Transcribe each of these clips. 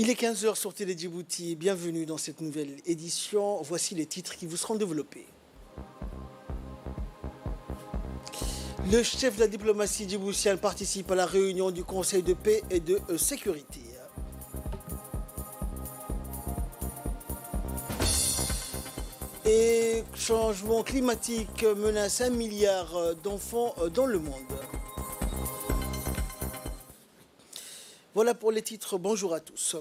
Il est 15 h sur Télé Djibouti. Bienvenue dans cette nouvelle édition. Voici les titres qui vous seront développés. Le chef de la diplomatie djiboutienne participe à la réunion du Conseil de paix et de sécurité. Et changement climatique menace 1 milliard d'enfants dans le monde. Voilà pour les titres. Bonjour à tous.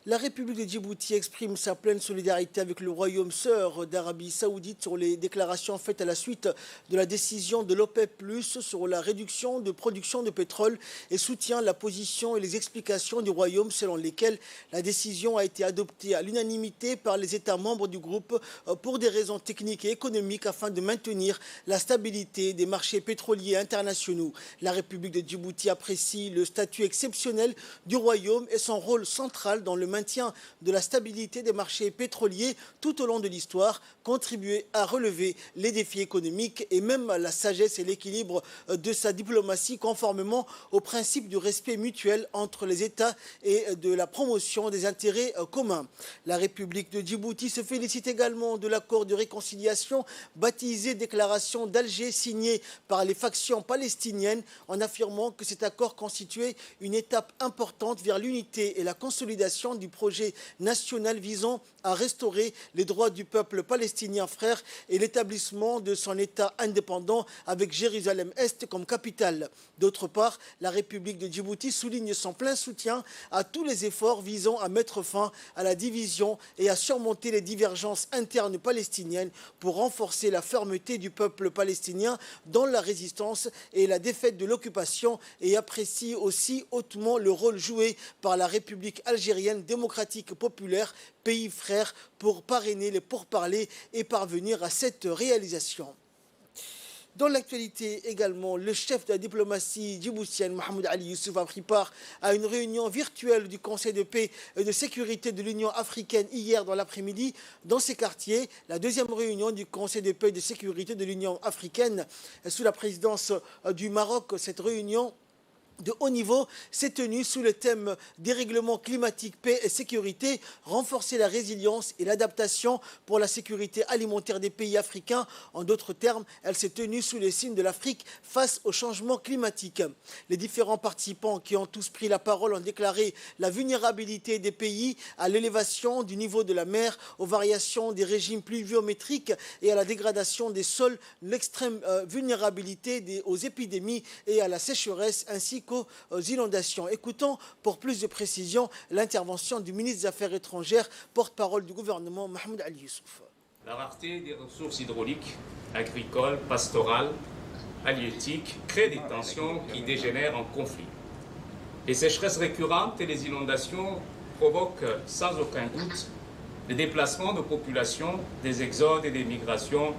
La République de Djibouti exprime sa pleine solidarité avec le royaume sœur d'Arabie Saoudite sur les déclarations faites à la suite de la décision de l'OPEP+, sur la réduction de production de pétrole et soutient la position et les explications du royaume selon lesquelles la décision a été adoptée à l'unanimité par les États membres du groupe pour des raisons techniques et économiques afin de maintenir la stabilité des marchés pétroliers internationaux. La République de Djibouti apprécie le statut exceptionnel du royaume et son rôle central dans le maintien de la stabilité des marchés pétroliers tout au long de l'histoire, contribuer à relever les défis économiques et même la sagesse et l'équilibre de sa diplomatie conformément au principe du respect mutuel entre les États et de la promotion des intérêts communs. La République de Djibouti se félicite également de l'accord de réconciliation baptisé Déclaration d'Alger signé par les factions palestiniennes en affirmant que cet accord constituait une étape importante vers l'unité et la consolidation du projet national visant à restaurer les droits du peuple palestinien frère et l'établissement de son État indépendant avec Jérusalem-Est comme capitale. D'autre part, la République de Djibouti souligne son plein soutien à tous les efforts visant à mettre fin à la division et à surmonter les divergences internes palestiniennes pour renforcer la fermeté du peuple palestinien dans la résistance et la défaite de l'occupation et apprécie aussi hautement le rôle joué par la République algérienne démocratique populaire, pays frère, pour parrainer les pourparlers et parvenir à cette réalisation. Dans l'actualité également, le chef de la diplomatie djiboutienne, Mohamed Ali Youssouf, a pris part à une réunion virtuelle du Conseil de paix et de sécurité de l'Union africaine hier dans l'après-midi dans ces quartiers. La deuxième réunion du Conseil de paix et de sécurité de l'Union africaine sous la présidence du Maroc. Cette réunion de haut niveau s'est tenue sous le thème dérèglement climatique, paix et sécurité, renforcer la résilience et l'adaptation pour la sécurité alimentaire des pays africains. En d'autres termes, elle s'est tenue sous les signes de l'Afrique face au changement climatique. Les différents participants qui ont tous pris la parole ont déclaré la vulnérabilité des pays à l'élévation du niveau de la mer, aux variations des régimes pluviométriques et à la dégradation des sols, l'extrême vulnérabilité aux épidémies et à la sécheresse ainsi qu'aux inondations. Écoutons pour plus de précision l'intervention du ministre des Affaires étrangères, porte-parole du gouvernement, Mohamed Ali Youssouf. La rareté des ressources hydrauliques, agricoles, pastorales, halieutiques crée des tensions qui dégénèrent en conflits. Les sécheresses récurrentes et les inondations provoquent sans aucun doute des déplacements de population, des exodes et des migrations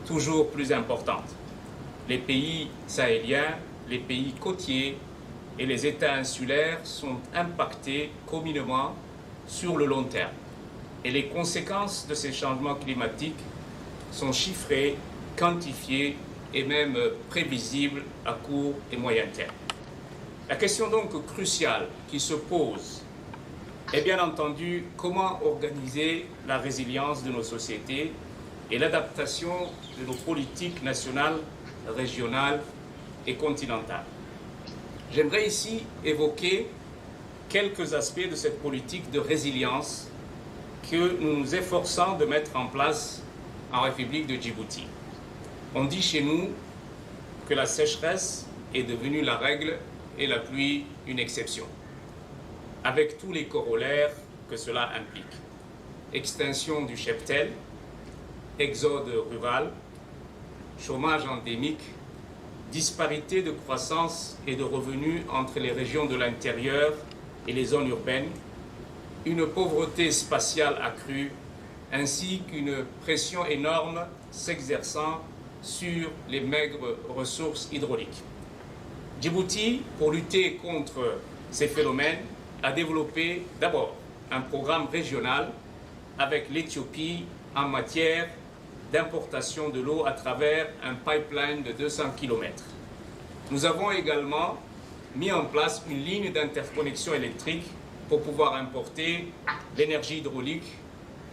toujours plus importantes. Les pays sahéliens, les pays côtiers et les États insulaires sont impactés communément sur le long terme. Et les conséquences de ces changements climatiques sont chiffrées, quantifiées et même prévisibles à court et moyen terme. La question donc cruciale qui se pose est bien entendu comment organiser la résilience de nos sociétés et l'adaptation de nos politiques nationales, régionales et continentale. J'aimerais ici évoquer quelques aspects de cette politique de résilience que nous nous efforçons de mettre en place en République de Djibouti. On dit chez nous que la sécheresse est devenue la règle et la pluie une exception, avec tous les corollaires que cela implique. Extinction du cheptel, exode rural, chômage endémique, disparité de croissance et de revenus entre les régions de l'intérieur et les zones urbaines, une pauvreté spatiale accrue, ainsi qu'une pression énorme s'exerçant sur les maigres ressources hydrauliques. Djibouti, pour lutter contre ces phénomènes, a développé d'abord un programme régional avec l'Éthiopie en matière d'importation de l'eau à travers un pipeline de 200 km. Nous avons également mis en place une ligne d'interconnexion électrique pour pouvoir importer l'énergie hydraulique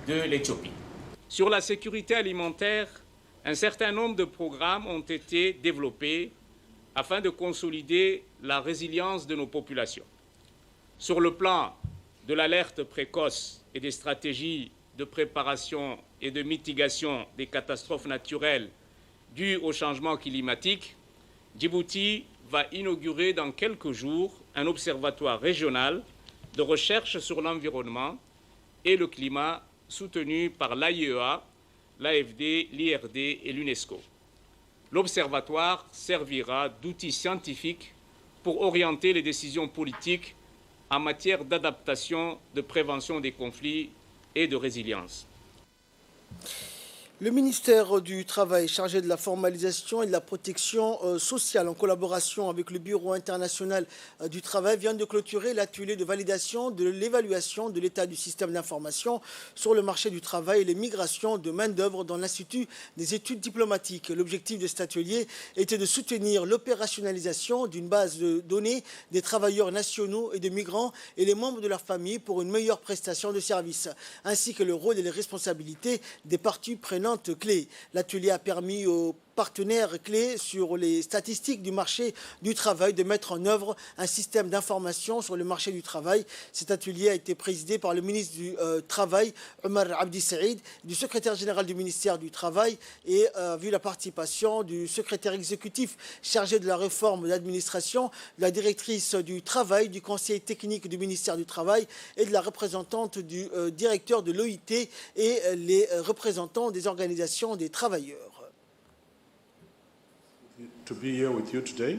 de l'Éthiopie. Sur la sécurité alimentaire, un certain nombre de programmes ont été développés afin de consolider la résilience de nos populations. Sur le plan de l'alerte précoce et des stratégies de préparation et de mitigation des catastrophes naturelles dues au changement climatique, Djibouti va inaugurer dans quelques jours un observatoire régional de recherche sur l'environnement et le climat soutenu par l'AIEA, l'AFD, l'IRD et l'UNESCO. L'observatoire servira d'outil scientifique pour orienter les décisions politiques en matière d'adaptation, de prévention des conflits et de résilience. Le ministère du Travail, chargé de la formalisation et de la protection sociale, en collaboration avec le Bureau international du travail, vient de clôturer l'atelier de validation de l'évaluation de l'état du système d'information sur le marché du travail et les migrations de main-d'œuvre dans l'Institut des études diplomatiques. L'objectif de cet atelier était de soutenir l'opérationnalisation d'une base de données des travailleurs nationaux et des migrants et les membres de leur famille pour une meilleure prestation de services, ainsi que le rôle et les responsabilités des parties prenantes clés. L'atelier a permis aux partenaires clés sur les statistiques du marché du travail de mettre en œuvre un système d'information sur le marché du travail. Cet atelier a été présidé par le ministre du Travail, Omar Abdi Saïd, du secrétaire général du ministère du Travail et a vu la participation du secrétaire exécutif chargé de la réforme de l'administration, de la directrice du Travail, du conseil technique du ministère du Travail et de la représentante du directeur de l'OIT et les représentants des organisations des travailleurs. To be here with you today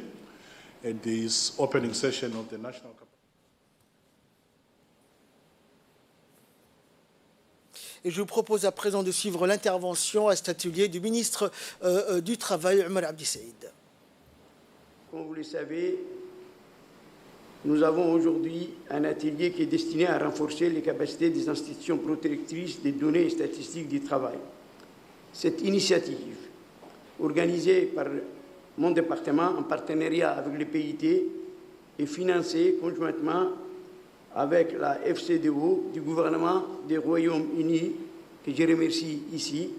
at this opening session of the National Et je vous propose à présent de suivre l'intervention à cet atelier du ministre du Travail, Omar Abdi Saïd. Comme vous le savez, nous avons aujourd'hui un atelier qui est destiné à renforcer les capacités des institutions protectrices des données et statistiques du travail. Cette initiative, organisée par mon département en partenariat avec le PIT, est financée conjointement avec la FCDO du gouvernement du Royaume-Uni, que je remercie ici,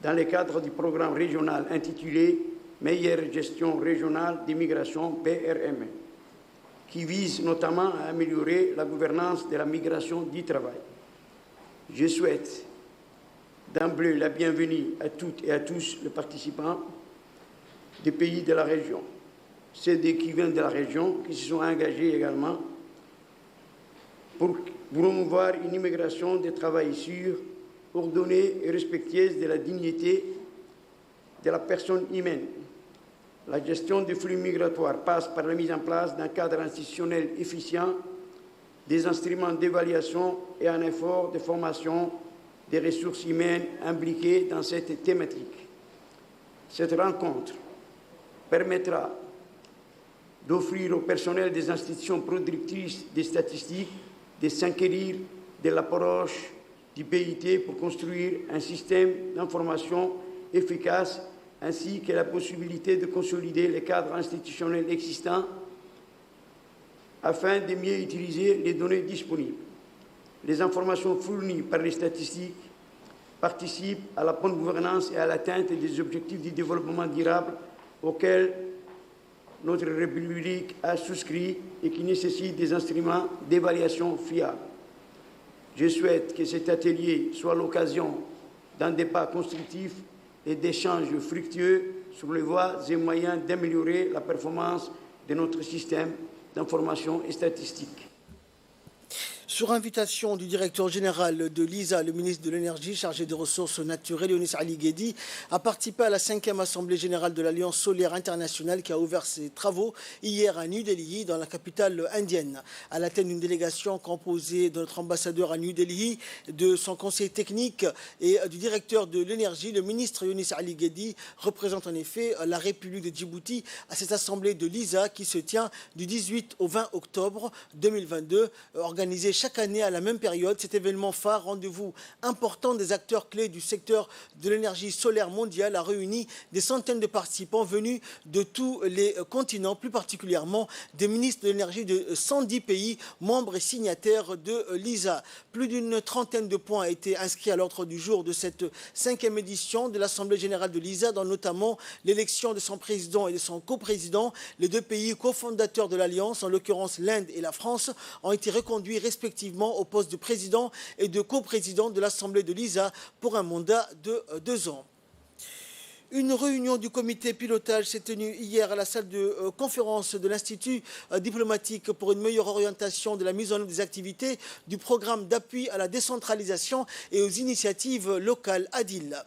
dans le cadre du programme régional intitulé Meilleure gestion régionale d'immigration PRM, qui vise notamment à améliorer la gouvernance de la migration du travail. Je souhaite d'emblée la bienvenue à toutes et à tous les participants des pays de la région, ceux qui viennent de la région, qui se sont engagés également pour promouvoir une immigration de travail sûre, ordonnée et respectueuse de la dignité de la personne humaine. La gestion des flux migratoires passe par la mise en place d'un cadre institutionnel efficient, des instruments d'évaluation et un effort de formation des ressources humaines impliquées dans cette thématique. Cette rencontre permettra d'offrir au personnel des institutions productrices des statistiques de s'inquérir de l'approche du PIT pour construire un système d'information efficace ainsi que la possibilité de consolider les cadres institutionnels existants afin de mieux utiliser les données disponibles. Les informations fournies par les statistiques participent à la bonne gouvernance et à l'atteinte des objectifs du développement durable auxquels notre République a souscrit et qui nécessitent des instruments d'évaluation fiables. Je souhaite que cet atelier soit l'occasion d'un débat constructif et d'échanges fructueux sur les voies et moyens d'améliorer la performance de notre système d'information et statistique. Sur invitation du directeur général de l'ISA, le ministre de l'Énergie chargé des ressources naturelles, Younis Ali Guedi, a participé à la 5e Assemblée générale de l'Alliance solaire internationale qui a ouvert ses travaux hier à New Delhi, dans la capitale indienne. À la tête d'une délégation composée de notre ambassadeur à New Delhi, de son conseil technique et du directeur de l'Énergie, le ministre Younis Ali Guedi représente en effet la République de Djibouti à cette Assemblée de l'ISA qui se tient du 18 au 20 octobre 2022, organisée chaque année à la même période. Cet événement phare, rendez-vous important des acteurs clés du secteur de l'énergie solaire mondiale, a réuni des centaines de participants venus de tous les continents, plus particulièrement des ministres de l'énergie de 110 pays, membres et signataires de l'ISA. Plus d'une trentaine de points a été inscrits à l'ordre du jour de cette 5e édition de l'Assemblée générale de l'ISA, dont notamment l'élection de son président et de son coprésident. Les deux pays cofondateurs de l'Alliance, en l'occurrence l'Inde et la France, ont été reconduits respectivement au poste de président et de coprésident de l'Assemblée de l'ISA pour un mandat de 2 ans. Une réunion du comité pilotage s'est tenue hier à la salle de conférence de l'Institut diplomatique pour une meilleure orientation de la mise en œuvre des activités du programme d'appui à la décentralisation et aux initiatives locales ADIL.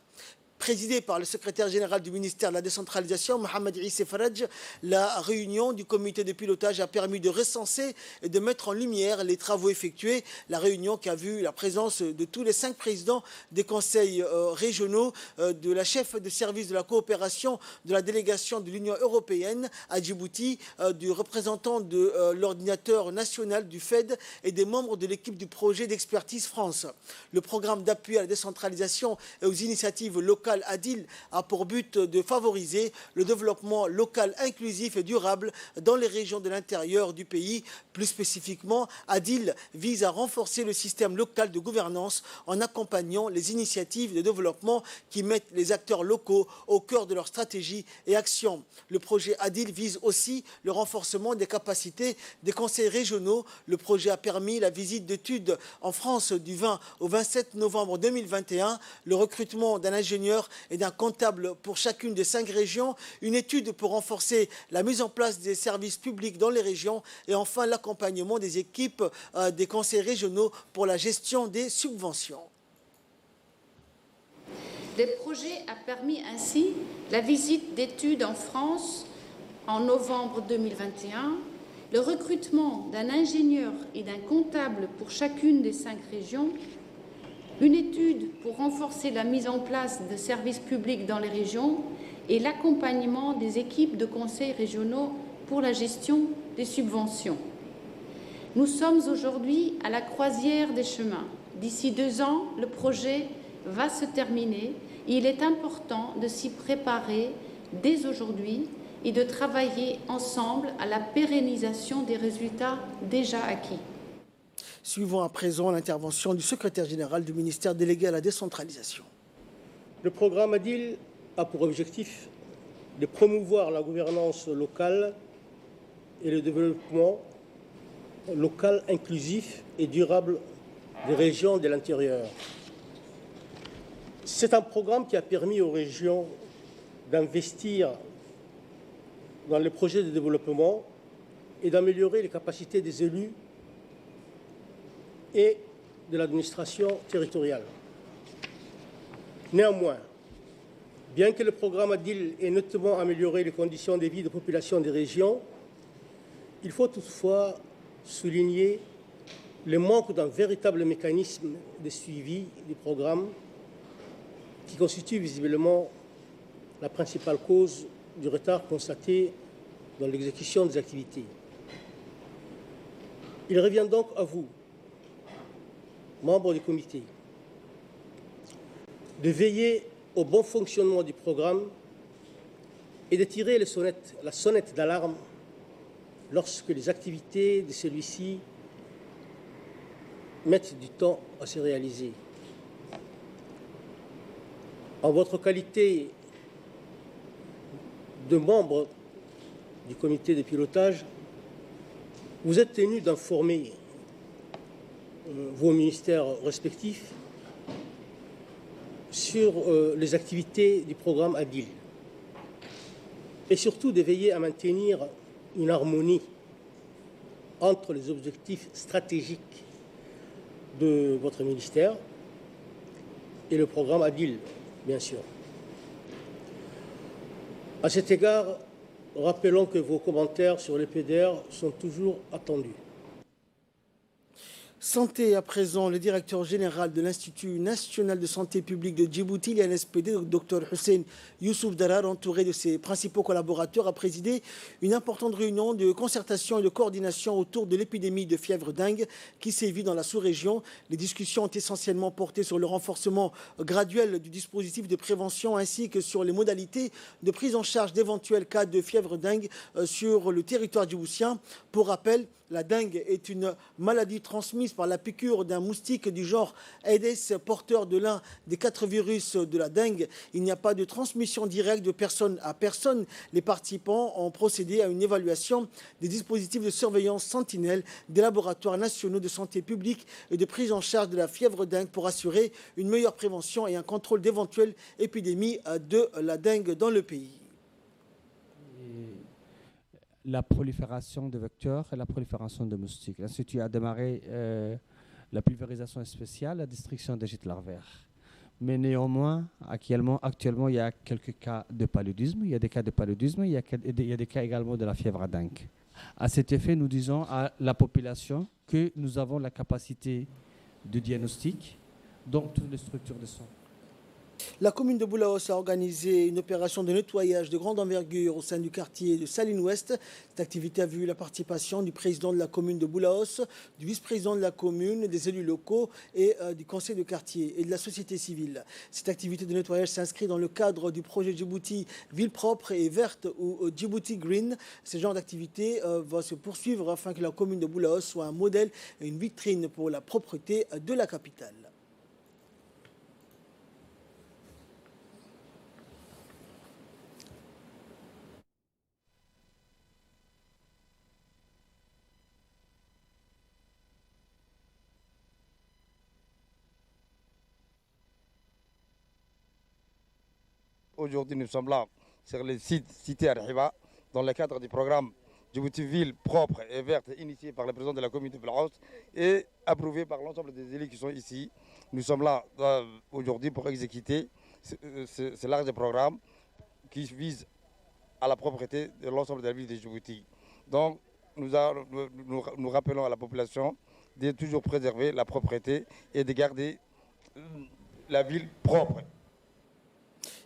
Présidée par le secrétaire général du ministère de la décentralisation, Mohamed Issa Faraj, la réunion du comité de pilotage a permis de recenser et de mettre en lumière les travaux effectués. La réunion qui a vu la présence de tous les 5 présidents des conseils régionaux, de la chef de service de la coopération de la délégation de l'Union européenne à Djibouti, du représentant de l'ordinateur national du FED et des membres de l'équipe du projet d'expertise France. Le programme d'appui à la décentralisation et aux initiatives locales ADIL a pour but de favoriser le développement local inclusif et durable dans les régions de l'intérieur du pays. Plus spécifiquement, ADIL vise à renforcer le système local de gouvernance en accompagnant les initiatives de développement qui mettent les acteurs locaux au cœur de leur stratégie et action. Le projet ADIL vise aussi le renforcement des capacités des conseils régionaux. Le projet a permis la visite d'études en France du 20 au 27 novembre 2021, le recrutement d'un ingénieur et d'un comptable pour chacune des 5 régions, une étude pour renforcer la mise en place des services publics dans les régions et enfin l'accompagnement des équipes des conseils régionaux pour la gestion des subventions. Le projet a permis ainsi la visite d'études en France en novembre 2021, le recrutement d'un ingénieur et d'un comptable pour chacune des 5 régions, une étude pour renforcer la mise en place de services publics dans les régions et l'accompagnement des équipes de conseils régionaux pour la gestion des subventions. Nous sommes aujourd'hui à la croisière des chemins. D'ici 2 ans, le projet va se terminer et il est important de s'y préparer dès aujourd'hui et de travailler ensemble à la pérennisation des résultats déjà acquis. Suivons à présent l'intervention du secrétaire général du ministère délégué à la décentralisation. Le programme ADIL a pour objectif de promouvoir la gouvernance locale et le développement local inclusif et durable des régions de l'intérieur. C'est un programme qui a permis aux régions d'investir dans les projets de développement et d'améliorer les capacités des élus et de l'administration territoriale. Néanmoins, bien que le programme ADIL ait notamment amélioré les conditions de vie des populations des régions, il faut toutefois souligner le manque d'un véritable mécanisme de suivi du programme qui constitue visiblement la principale cause du retard constaté dans l'exécution des activités. Il revient donc à vous, membres du comité, de veiller au bon fonctionnement du programme et de tirer la sonnette d'alarme lorsque les activités de celui-ci mettent du temps à se réaliser. En votre qualité de membre du comité de pilotage, vous êtes tenu d'informer vos ministères respectifs sur les activités du programme ADIL et surtout de veiller à maintenir une harmonie entre les objectifs stratégiques de votre ministère et le programme ADIL, bien sûr. À cet égard, rappelons que vos commentaires sur les PDR sont toujours attendus. Santé à présent, le directeur général de l'Institut national de santé publique de Djibouti, l'INSPD, le Dr Hussein Youssouf Darar, entouré de ses principaux collaborateurs, a présidé une importante réunion de concertation et de coordination autour de l'épidémie de fièvre dingue qui sévit dans la sous-région. Les discussions ont essentiellement porté sur le renforcement graduel du dispositif de prévention ainsi que sur les modalités de prise en charge d'éventuels cas de fièvre dingue sur le territoire djiboutien. Pour rappel, la dengue est une maladie transmise par la piqûre d'un moustique du genre Aedes, porteur de l'un des 4 virus de la dengue. Il n'y a pas de transmission directe de personne à personne. Les participants ont procédé à une évaluation des dispositifs de surveillance sentinelle des laboratoires nationaux de santé publique et de prise en charge de la fièvre dengue pour assurer une meilleure prévention et un contrôle d'éventuelles épidémies de la dengue dans le pays. La prolifération de vecteurs et la prolifération de moustiques. L'Institut a démarré la pulvérisation spéciale, la destruction des gîtes larvaires. Mais néanmoins, actuellement, il y a quelques cas de paludisme. Il y a des cas de paludisme, il y a des cas également de la fièvre dingue. À cet effet, nous disons à la population que nous avons la capacité de diagnostic dans toutes les structures de santé. La commune de Boulaos a organisé une opération de nettoyage de grande envergure au sein du quartier de Saline-Ouest. Cette activité a vu la participation du président de la commune de Boulaos, du vice-président de la commune, des élus locaux et du conseil de quartier et de la société civile. Cette activité de nettoyage s'inscrit dans le cadre du projet Djibouti Ville propre et verte ou Djibouti Green. Ce genre d'activité va se poursuivre afin que la commune de Boulaos soit un modèle et une vitrine pour la propreté de la capitale. Aujourd'hui, nous sommes là sur le site cité Arhiba, dans le cadre du programme Djibouti Ville propre et verte, initié par le président de la commune de Boulaos et approuvé par l'ensemble des élus qui sont ici. Nous sommes là aujourd'hui pour exécuter ce large programme qui vise à la propreté de l'ensemble de la ville de Djibouti. Donc, nous rappelons à la population de toujours préserver la propreté et de garder la ville propre.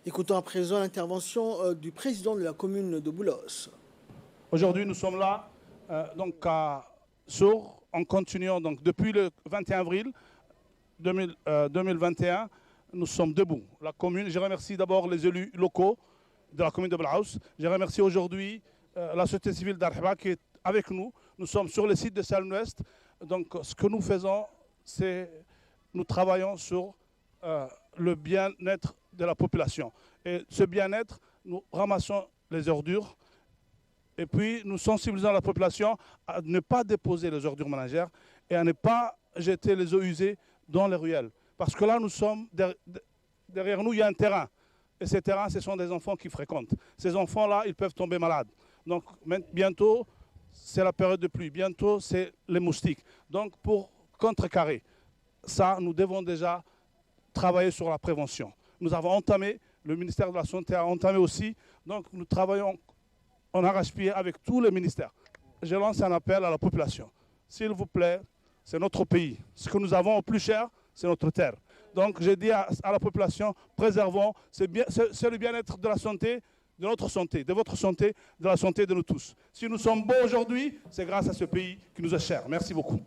Écoutons à présent l'intervention du président de la commune de Boulaos. Aujourd'hui, nous sommes là à Sour, en continuant donc depuis le 21 avril 2021. Nous sommes debout. La commune, je remercie d'abord les élus locaux de la commune de Boulaos. Je remercie aujourd'hui la société civile d'Arhiba qui est avec nous. Nous sommes sur le site de Saline-Ouest. Donc ce que nous faisons, c'est nous travaillons sur le bien-être de la population. Et ce bien-être, nous ramassons les ordures et puis nous sensibilisons la population à ne pas déposer les ordures ménagères et à ne pas jeter les eaux usées dans les ruelles. Parce que là, nous sommes derrière nous, il y a un terrain. Et ces terrains, ce sont des enfants qui fréquentent. Ces enfants-là, ils peuvent tomber malades. Donc bientôt, c'est la période de pluie. Bientôt, c'est les moustiques. Donc pour contrecarrer ça, nous devons déjà travailler sur la prévention. Nous avons entamé, le ministère de la Santé a entamé aussi, donc nous travaillons en arrache-pied avec tous les ministères. Je lance un appel à la population. S'il vous plaît, c'est notre pays. Ce que nous avons au plus cher, c'est notre terre. Donc je dis à la population, préservons, c'est le bien-être de la santé, de notre santé, de votre santé, de la santé de nous tous. Si nous sommes beaux aujourd'hui, c'est grâce à ce pays qui nous est cher. Merci beaucoup.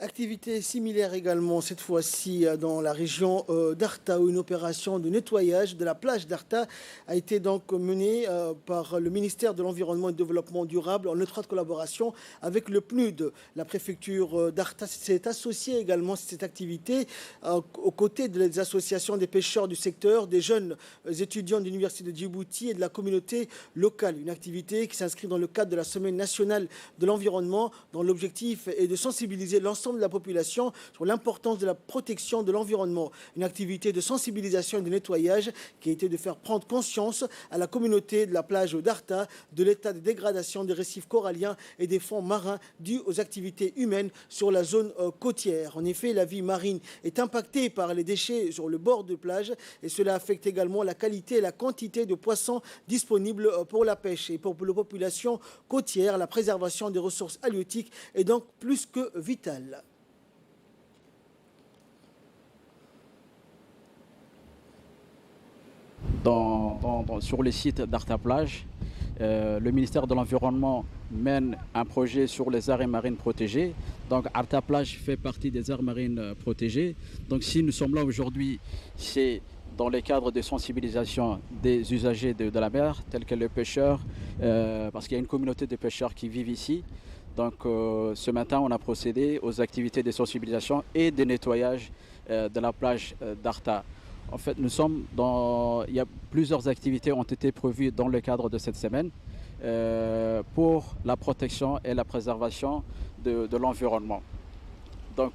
Activité similaire également, cette fois-ci dans la région d'Arta, où une opération de nettoyage de la plage d'Arta a été donc menée par le ministère de l'Environnement et du Développement durable en étroite collaboration avec le PNUD. La préfecture d'Arta s'est associée également à cette activité aux côtés des associations des pêcheurs du secteur, des jeunes étudiants de l'Université de Djibouti et de la communauté locale. Une activité qui s'inscrit dans le cadre de la Semaine nationale de l'environnement, dont l'objectif est de sensibiliser l'ensemble de la population sur l'importance de la protection de l'environnement. Une activité de sensibilisation et de nettoyage qui a été de faire prendre conscience à la communauté de la plage d'Arta de l'état de dégradation des récifs coralliens et des fonds marins dus aux activités humaines sur la zone côtière. En effet, la vie marine est impactée par les déchets sur le bord de plage et cela affecte également la qualité et la quantité de poissons disponibles pour la pêche. Et pour la population côtière, la préservation des ressources halieutiques est donc plus que vitale. sur les sites d'Arta-Plage. Le ministère de l'Environnement mène un projet sur les aires marines protégées. Donc Arta-Plage fait partie des aires marines protégées. Donc si nous sommes là aujourd'hui, c'est dans le cadre de sensibilisation des usagers de la mer, tels que les pêcheurs, parce qu'il y a une communauté de pêcheurs qui vivent ici. Donc ce matin, on a procédé aux activités de sensibilisation et de nettoyage de la plage d'Arta. En fait, il y a plusieurs activités ont été prévues dans le cadre de cette semaine pour la protection et la préservation de l'environnement. Donc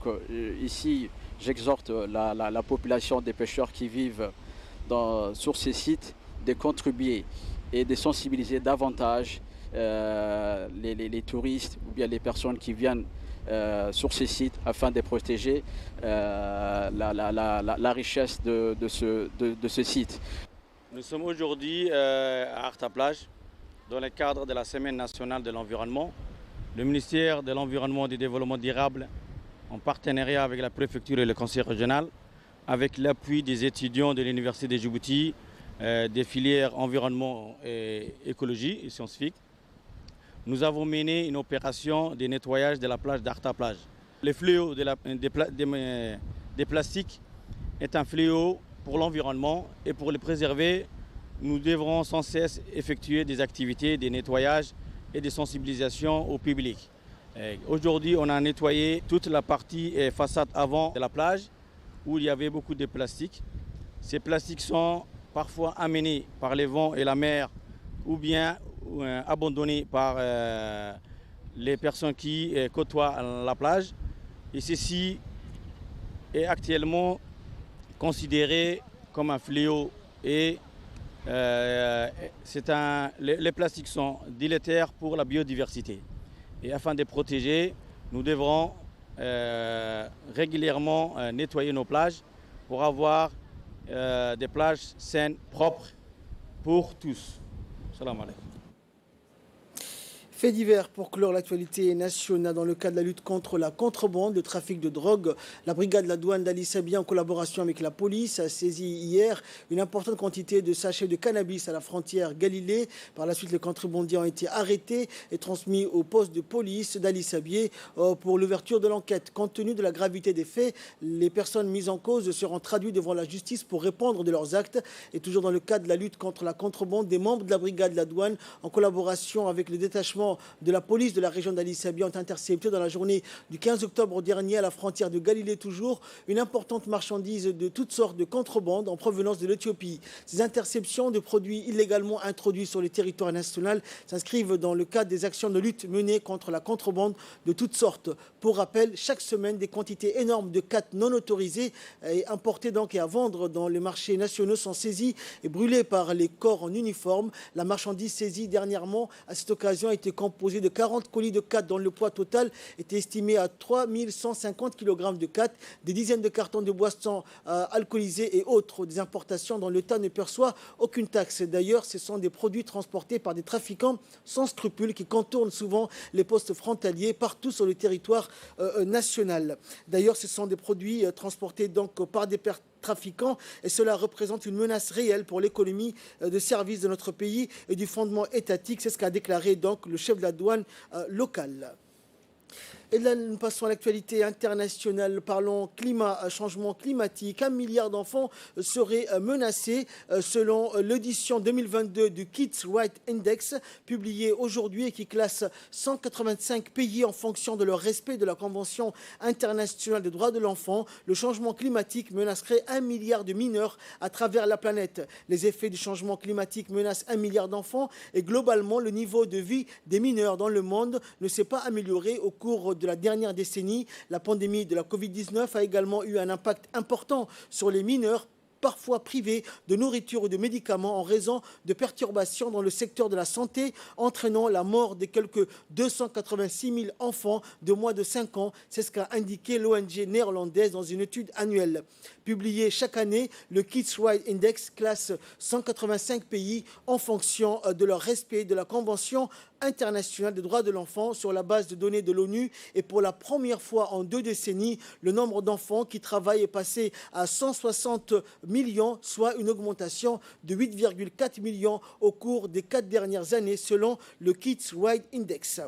ici, j'exhorte la population des pêcheurs qui vivent sur ces sites de contribuer et de sensibiliser davantage les touristes ou bien les personnes qui viennent sur ces sites afin de protéger la richesse de ce site. Nous sommes aujourd'hui à Arta-Plage dans le cadre de la Semaine nationale de l'environnement. Le ministère de l'Environnement et du Développement durable, en partenariat avec la préfecture et le conseil régional, avec l'appui des étudiants de l'Université de Djibouti, des filières environnement et écologie et scientifiques, nous avons mené une opération de nettoyage de la plage d'Arta-Plage. Le fléau des plastiques est un fléau pour l'environnement et pour le préserver, nous devrons sans cesse effectuer des activités de nettoyage et de sensibilisation au public. Aujourd'hui, on a nettoyé toute la partie façade avant de la plage où il y avait beaucoup de plastiques. Ces plastiques sont parfois amenés par les vents et la mer ou bien abandonnés par les personnes qui côtoient la plage. Et ceci est actuellement considéré comme un fléau et les plastiques sont délétères pour la biodiversité. Et afin de les protéger, nous devrons régulièrement nettoyer nos plages pour avoir des plages saines, propres pour tous. Salam alaikum. Fait divers pour clore l'actualité nationale dans le cadre de la lutte contre la contrebande, le trafic de drogue. La brigade de la douane d'Ali Sabia, en collaboration avec la police, a saisi hier une importante quantité de sachets de cannabis à la frontière Galilée. Par la suite, les contrebandiers ont été arrêtés et transmis au poste de police d'Ali Sabia pour l'ouverture de l'enquête. Compte tenu de la gravité des faits, les personnes mises en cause seront traduites devant la justice pour répondre de leurs actes. Et toujours dans le cadre de la lutte contre la contrebande, des membres de la brigade de la douane, en collaboration avec le détachement de la police de la région d'Ali Sabia, ont intercepté dans la journée du 15 octobre dernier à la frontière de Galilée toujours une importante marchandise de toutes sortes de contrebande en provenance de l'Éthiopie. Ces interceptions de produits illégalement introduits sur le territoire national s'inscrivent dans le cadre des actions de lutte menées contre la contrebande de toutes sortes. Pour rappel, chaque semaine, des quantités énormes de khat non autorisées et importées donc et à vendre dans les marchés nationaux sont saisies et brûlées par les corps en uniforme. La marchandise saisie dernièrement à cette occasion a été composée de 40 colis de khat dont le poids total était estimé à 3150 kg de khat, des dizaines de cartons de boissons alcoolisées et autres, des importations dont l'État ne perçoit aucune taxe. D'ailleurs, ce sont des produits transportés par des trafiquants sans scrupules qui contournent souvent les postes frontaliers partout sur le territoire national. D'ailleurs, ce sont des produits transportés donc par des trafiquants et cela représente une menace réelle pour l'économie de service de notre pays et du fondement étatique. C'est ce qu'a déclaré donc le chef de la douane locale. Et là, nous passons à l'actualité internationale. Parlons climat, changement climatique. 1 milliard d'enfants seraient menacés selon l'édition 2022 du Kids Rights Index, publié aujourd'hui et qui classe 185 pays en fonction de leur respect de la Convention internationale des droits de l'enfant. Le changement climatique menacerait 1 milliard de mineurs à travers la planète. Les effets du changement climatique menacent 1 milliard d'enfants et globalement, le niveau de vie des mineurs dans le monde ne s'est pas amélioré au cours de la dernière décennie. La pandémie de la Covid-19 a également eu un impact important sur les mineurs, parfois privés de nourriture ou de médicaments en raison de perturbations dans le secteur de la santé, entraînant la mort de quelques 286 000 enfants de moins de 5 ans. C'est ce qu'a indiqué l'ONG néerlandaise dans une étude annuelle. Publiée chaque année, le Kids Rights Index classe 185 pays en fonction de leur respect de la Convention internationale des droits de l'enfant sur la base de données de l'ONU. Et pour la première fois en 2 décennies, le nombre d'enfants qui travaillent est passé à 160 millions, soit une augmentation de 8,4 millions au cours des 4 dernières années selon le Kids Ride Index.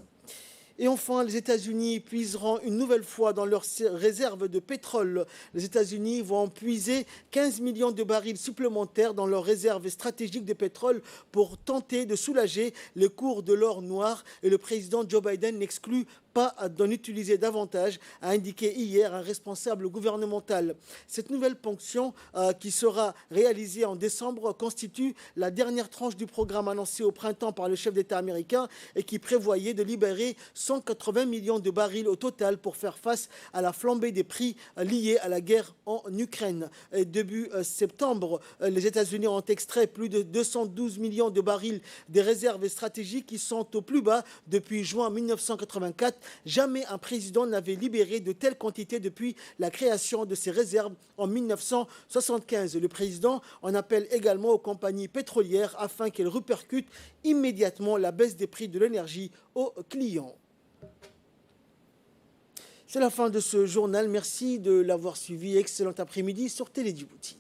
Et enfin, les États-Unis puiseront une nouvelle fois dans leurs réserves de pétrole. Les États-Unis vont puiser 15 millions de barils supplémentaires dans leurs réserves stratégiques de pétrole pour tenter de soulager les cours de l'or noir. Et le président Joe Biden n'exclut pas d'en utiliser davantage, a indiqué hier un responsable gouvernemental. Cette nouvelle ponction qui sera réalisée en décembre constitue la dernière tranche du programme annoncé au printemps par le chef d'État américain et qui prévoyait de libérer 180 millions de barils au total pour faire face à la flambée des prix liés à la guerre en Ukraine. Et début septembre, les États-Unis ont extrait plus de 212 millions de barils des réserves stratégiques qui sont au plus bas depuis juin 1984. Jamais un président n'avait libéré de telles quantités depuis la création de ces réserves en 1975. Le président en appelle également aux compagnies pétrolières afin qu'elles répercutent immédiatement la baisse des prix de l'énergie aux clients. C'est la fin de ce journal. Merci de l'avoir suivi. Excellent après-midi sur Télé Djibouti.